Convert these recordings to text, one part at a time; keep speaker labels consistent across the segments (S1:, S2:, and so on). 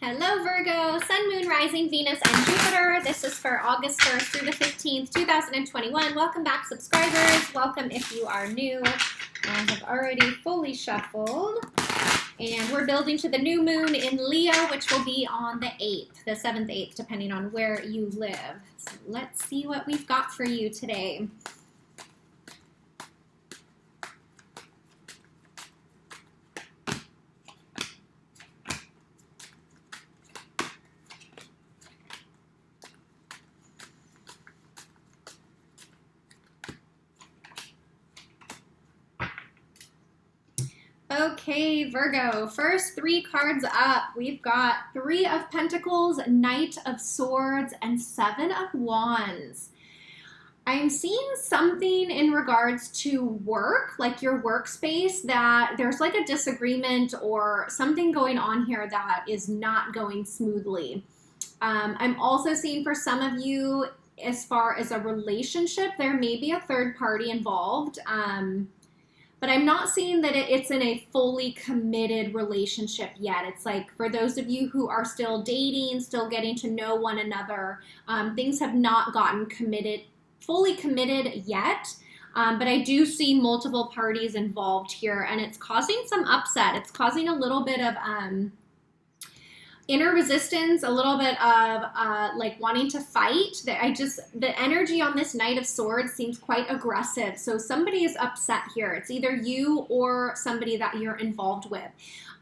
S1: Hello Virgo, Sun, Moon, Rising, Venus, and Jupiter. This is for August 1st through the 15th, 2021. Welcome back, subscribers. Welcome if you are new. I have already fully shuffled. And we're building to the new moon in Leo, which will be on the 8th, the 7th, 8th, depending on where you live. So let's see what we've got for you today. Okay, Virgo, first three cards up. We've got Three of Pentacles, Knight of Swords, and Seven of Wands. I'm seeing something in regards to work, like your workspace, that there's like a disagreement or something going on here that is not going smoothly. I'm also seeing for some of you, as far as a relationship, there may be a third party involved. But I'm not seeing that it's in a fully committed relationship yet. It's like for those of you who are still dating, still getting to know one another, things have not gotten fully committed yet. But I do see multiple parties involved here, and it's causing some upset. It's causing a little bit of inner resistance, a little bit of like wanting to fight. The energy on this Knight of Swords seems quite aggressive. So somebody is upset here. It's either you or somebody that you're involved with.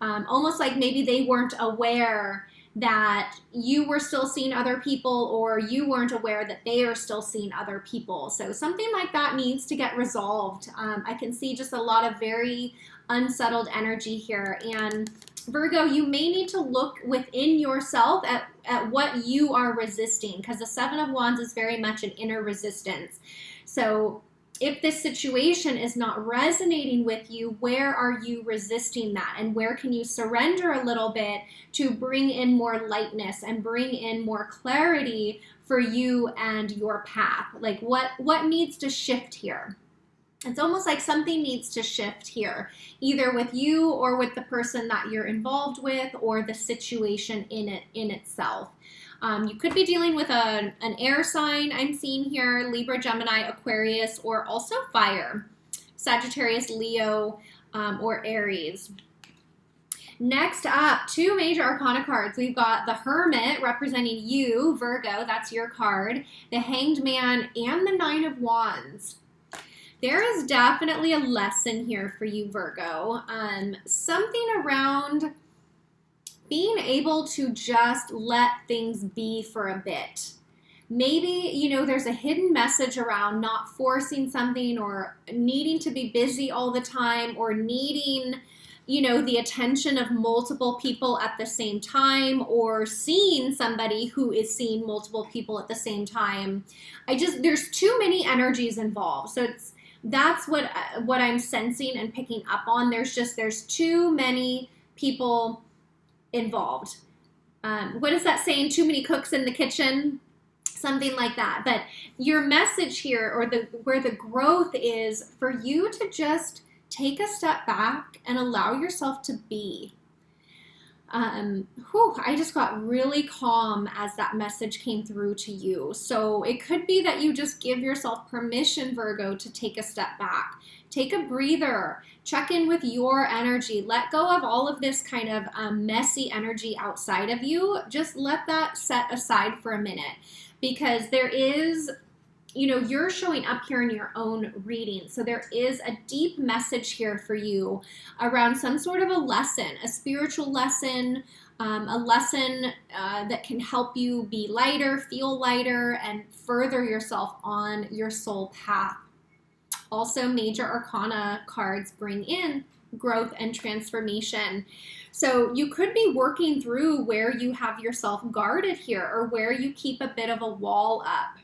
S1: Almost like maybe they weren't aware that you were still seeing other people, or you weren't aware that they are still seeing other people. So something like that needs to get resolved. I can see just a lot of very unsettled energy here. And Virgo, you may need to look within yourself at what you are resisting, because the Seven of Wands is very much an inner resistance. So if this situation is not resonating with you, where are you resisting that? And where can you surrender a little bit to bring in more lightness and bring in more clarity for you and your path? Like what needs to shift here? It's almost like something needs to shift here, either with you or with the person that you're involved with, or the situation in itself. You could be dealing with an air sign I'm seeing here, Libra, Gemini, Aquarius, or also fire, Sagittarius, Leo, or Aries. Next up, two major arcana cards. We've got the Hermit representing you, Virgo, that's your card, the Hanged Man, and the Nine of Wands. There is definitely a lesson here for you, Virgo. Something around being able to just let things be for a bit. Maybe, there's a hidden message around not forcing something, or needing to be busy all the time, or needing, the attention of multiple people at the same time, or seeing somebody who is seeing multiple people at the same time. There's too many energies involved. So that's what I'm sensing and picking up on. There's too many people involved. What is that saying? Too many cooks in the kitchen? Something like that. But your message here, or where the growth is, for you to just take a step back and allow yourself to be. I just got really calm as that message came through to you. So it could be that you just give yourself permission, Virgo, to take a step back. Take a breather. Check in with your energy. Let go of all of this kind of messy energy outside of you. Just let that set aside for a minute, because there is, you're showing up here in your own reading. So there is a deep message here for you around some sort of a lesson, a spiritual lesson, a lesson that can help you be lighter, feel lighter, and further yourself on your soul path. Also, major arcana cards bring in growth and transformation. So you could be working through where you have yourself guarded here, or where you keep a bit of a wall up.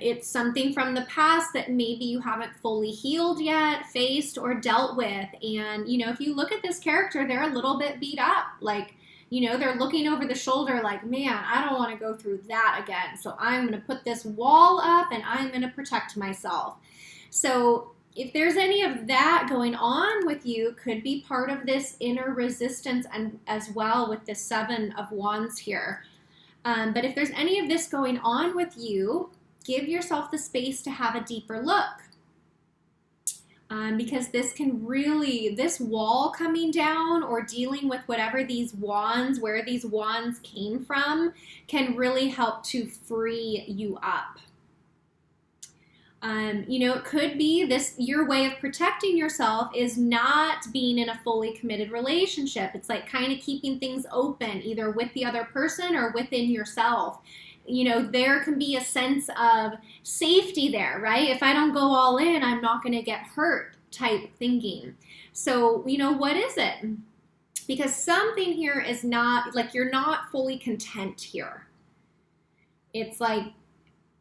S1: It's something from the past that maybe you haven't fully healed yet, faced, or dealt with. And, if you look at this character, they're a little bit beat up. Like, they're looking over the shoulder like, man, I don't want to go through that again. So I'm going to put this wall up and I'm going to protect myself. So if there's any of that going on with you, could be part of this inner resistance and as well with the Seven of Wands here. But if there's any of this going on with you, give yourself the space to have a deeper look. Because this can really, this wall coming down or dealing with whatever these wands, where these wands came from, can really help to free you up. You know, it could be this, your way of protecting yourself is not being in a fully committed relationship. It's like kind of keeping things open, either with the other person or within yourself. You know, there can be a sense of safety there, right? If I don't go all in, I'm not going to get hurt type thinking. So, you know, what is it? Because something here is not, like, you're not fully content here. It's like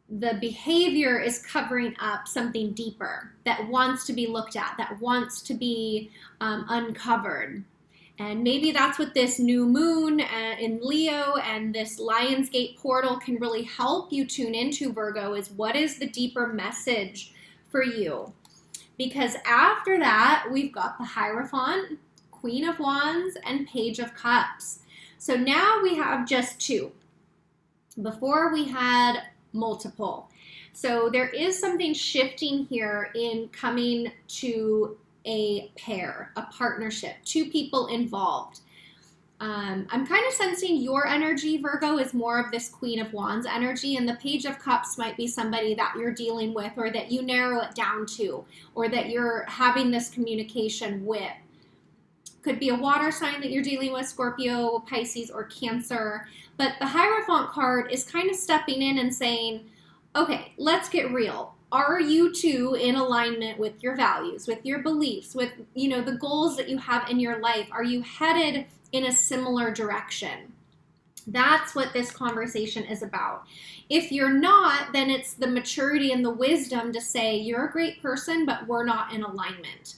S1: the behavior is covering up something deeper that wants to be looked at, that wants to be uncovered. And maybe that's what this new moon in Leo and this Lionsgate portal can really help you tune into, Virgo, is what is the deeper message for you? Because after that, we've got the Hierophant, Queen of Wands, and Page of Cups. So now we have just two. Before we had multiple. So there is something shifting here in coming to a pair, a partnership, two people involved. I'm kind of sensing your energy, Virgo, is more of this Queen of Wands energy, and the Page of Cups might be somebody that you're dealing with, or that you narrow it down to, or that you're having this communication with. Could be a water sign that you're dealing with, Scorpio, Pisces, or Cancer. But the Hierophant card is kind of stepping in and saying, okay, let's get real. Are you two in alignment with your values, with your beliefs, with, you know, the goals that you have in your life? Are you headed in a similar direction? That's what this conversation is about. If you're not, then it's the maturity and the wisdom to say, you're a great person, but we're not in alignment.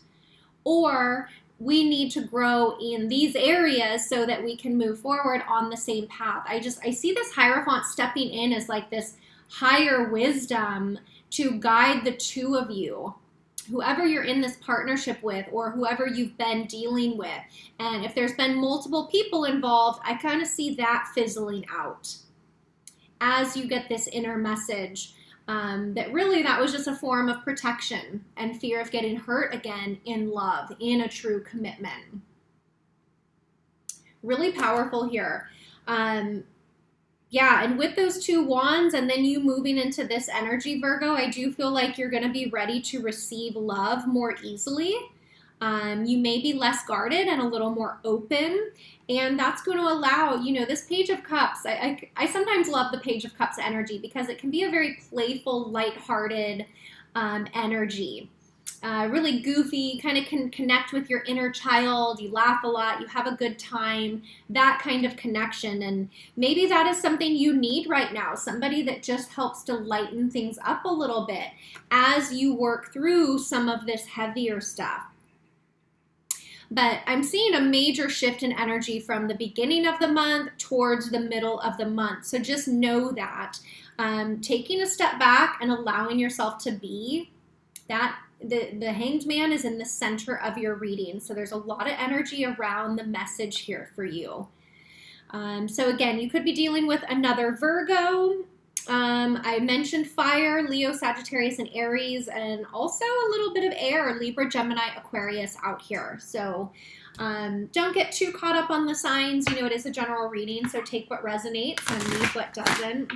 S1: Or we need to grow in these areas so that we can move forward on the same path. I see this Hierophant stepping in as like this higher wisdom to guide the two of you, whoever you're in this partnership with or whoever you've been dealing with. And if there's been multiple people involved, I kind of see that fizzling out as you get this inner message. That really that was just a form of protection and fear of getting hurt again in love, in a true commitment. Really powerful here. Yeah, and with those two wands and then you moving into this energy, Virgo, I do feel like you're going to be ready to receive love more easily. You may be less guarded and a little more open, and that's going to allow, you know, this Page of Cups. I sometimes love the Page of Cups energy because it can be a very playful, lighthearted energy. Really goofy, kind of can connect with your inner child. You laugh a lot, you have a good time, that kind of connection. And maybe that is something you need right now, somebody that just helps to lighten things up a little bit as you work through some of this heavier stuff. But I'm seeing a major shift in energy from the beginning of the month towards the middle of the month. So just know that. Taking a step back and allowing yourself to be that. The Hanged Man is in the center of your reading. So there's a lot of energy around the message here for you. So again, you could be dealing with another Virgo. I mentioned fire, Leo, Sagittarius, and Aries, and also a little bit of air, Libra, Gemini, Aquarius out here. So don't get too caught up on the signs. You know, it is a general reading, so take what resonates and leave what doesn't.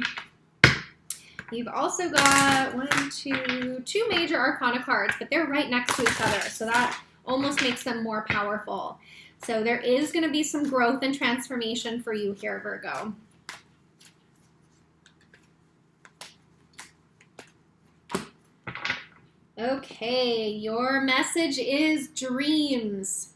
S1: You've also got two major arcana cards, but they're right next to each other, so that almost makes them more powerful. So there is going to be some growth and transformation for you here, Virgo. Okay, your message is dreams.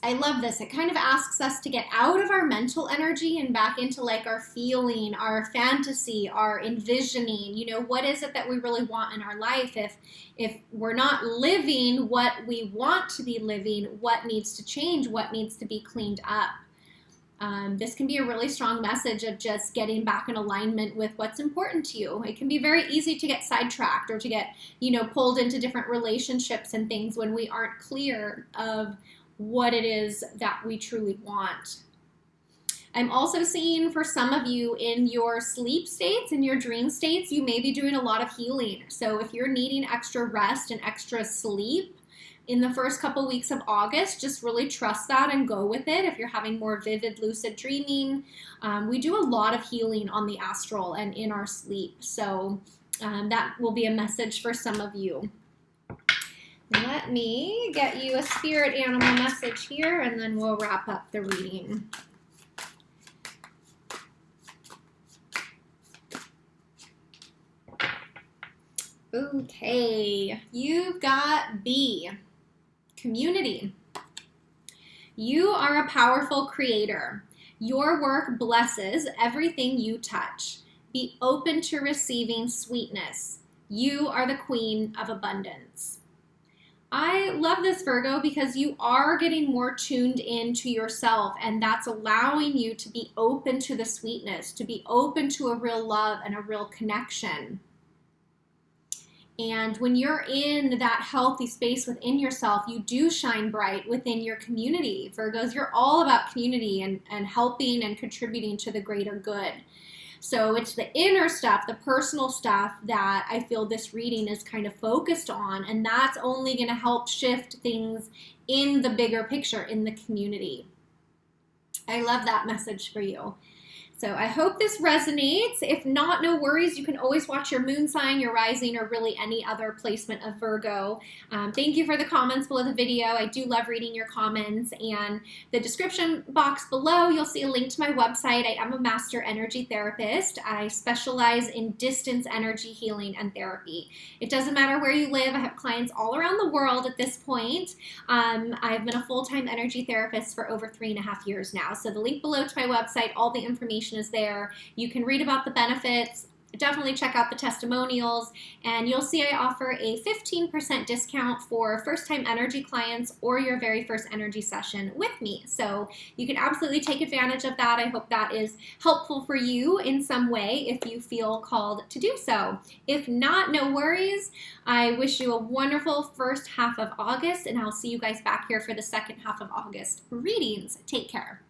S1: I love this. It kind of asks us to get out of our mental energy and back into like our feeling, our fantasy, our envisioning. You know, what is it that we really want in our life? If we're not living what we want to be living, what needs to change? What needs to be cleaned up? This can be a really strong message of just getting back in alignment with what's important to you. It can be very easy to get sidetracked or to get, pulled into different relationships and things when we aren't clear of what it is that we truly want. I'm also seeing for some of you in your sleep states, in your dream states, you may be doing a lot of healing. So if you're needing extra rest and extra sleep in the first couple weeks of August, just really trust that and go with it. If you're having more vivid lucid dreaming, we do a lot of healing on the astral and in our sleep. So that will be a message for some of you. Let me get you a spirit animal message here, and then we'll wrap up the reading. Okay, you've got B, community. You are a powerful creator. Your work blesses everything you touch. Be open to receiving sweetness. You are the queen of abundance. I love this, Virgo, because you are getting more tuned into yourself, and that's allowing you to be open to the sweetness, to be open to a real love and a real connection. And when you're in that healthy space within yourself, you do shine bright within your community. Virgos, you're all about community and helping and contributing to the greater good. So it's the inner stuff, the personal stuff that I feel this reading is kind of focused on, and that's only going to help shift things in the bigger picture, in the community. I love that message for you. So I hope this resonates. If not, no worries. You can always watch your moon sign, your rising, or really any other placement of Virgo. Thank you for the comments below the video. I do love reading your comments. And the description box below, you'll see a link to my website. I am a master energy therapist. I specialize in distance energy healing and therapy. It doesn't matter where you live. I have clients all around the world at this point. I've been a full-time energy therapist for over 3.5 years now. So the link below to my website, all the information is there. You can read about the benefits. Definitely check out the testimonials, and you'll see I offer a 15% discount for first-time energy clients or your very first energy session with me. So you can absolutely take advantage of that. I hope that is helpful for you in some way if you feel called to do so. If not, no worries. I wish you a wonderful first half of August, and I'll see you guys back here for the second half of August readings. Take care.